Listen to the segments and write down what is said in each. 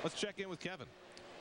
Let's check in with Kevin.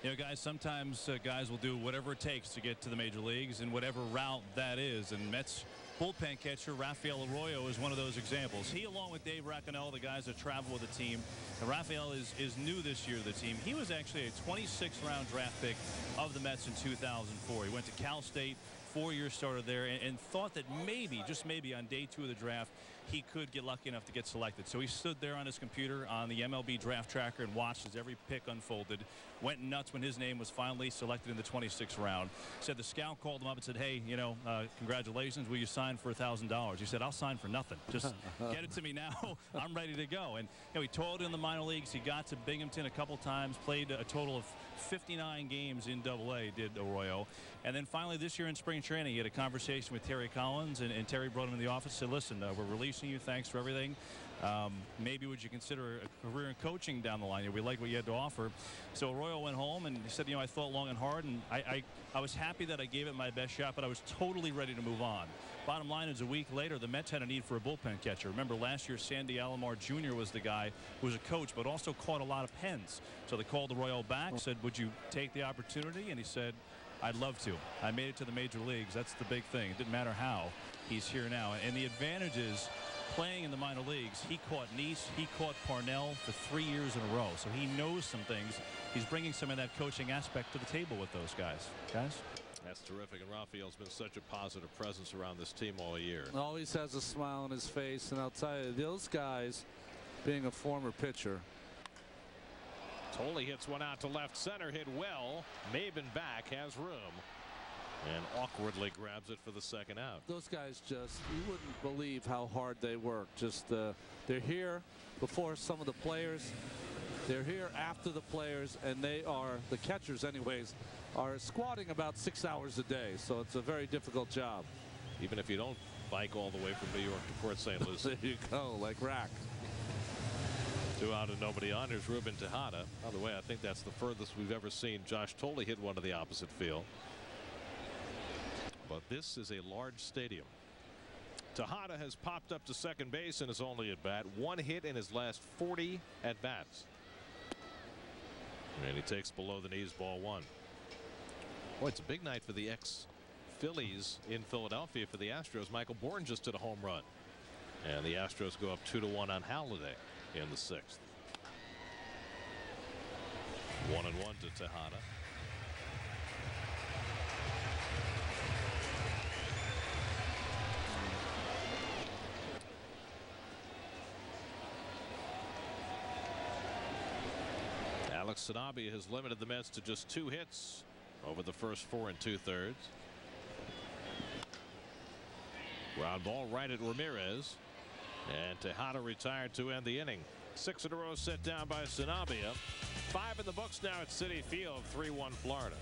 You know, guys, sometimes guys will do whatever it takes to get to the major leagues and whatever route that is. And Mets bullpen catcher Rafael Arroyo is one of those examples. He, along with Dave Racanel, the guys that travel with the team. And Rafael is new this year to the team. He was actually a 26th round draft pick of the Mets in 2004. He went to Cal State, 4-year starter there, and thought that maybe, just maybe, on day 2 of the draft, he could get lucky enough to get selected. So he stood there on his computer on the MLB draft tracker and watched as every pick unfolded. Went nuts when his name was finally selected in the 26th round. Said the scout called him up and said, hey, you know, congratulations, will you sign for $1,000? He said, I'll sign for nothing. Just get it to me now. I'm ready to go. And you know, he toiled in the minor leagues. He got to Binghamton a couple times, played a total of 59 games in AA, did Arroyo. And then finally this year in spring training, he had a conversation with Terry Collins, and Terry brought him in the office and said, listen, we're releasing you. Thanks for everything. Maybe would you consider a career in coaching down the line? We like what you had to offer. So Arroyo went home and he said, you know, I thought long and hard, and I was happy that I gave it my best shot, but I was totally ready to move on. Bottom line is, a week later, the Mets had a need for a bullpen catcher. Remember, last year, Sandy Alomar Jr. was the guy who was a coach, but also caught a lot of pens. So they called Arroyo back, said, would you take the opportunity? And he said, I'd love to. I made it to the major leagues. That's the big thing. It didn't matter how. He's here now. And the advantage is playing in the minor leagues. He caught Nice. He caught Parnell for 3 years in a row. So he knows some things. He's bringing some of that coaching aspect to the table with those guys. That's terrific. And Rafael's been such a positive presence around this team all year. Always has a smile on his face. And I'll tell you, those guys, being a former pitcher. Tolle hits one out to left center, hit well. Maben back, has room, and awkwardly grabs it for the second out. Those guys just, you wouldn't believe how hard they work. Just they're here before some of the players. They're here after the players, and they are, the catchers anyways, are squatting about 6 hours a day. So it's a very difficult job. Even if you don't bike all the way from New York to Port St. Lucie. There you go, like Rack. 2 out and nobody on. Here's Ruben Tejada. By the way, I think that's the furthest we've ever seen Josh Tolle hit one to the opposite field. But this is a large stadium. Tejada has popped up to second base in his only at bat. 1 hit in his last 40 at bats. And he takes below the knees, ball 1. Boy, it's a big night for the ex-Phillies in Philadelphia for the Astros. Michael Bourne just did a home run. And the Astros go up 2-1 on Halladay in the 6th. 1-1 to Tejada. Alex Sanabia has limited the Mets to just 2 hits over the first 4 2/3. Ground ball right at Ramirez. And Tejada retired to end the inning. 6 in a row set down by Sanabia. 5 in the books now at Citi Field. 3-1 Florida.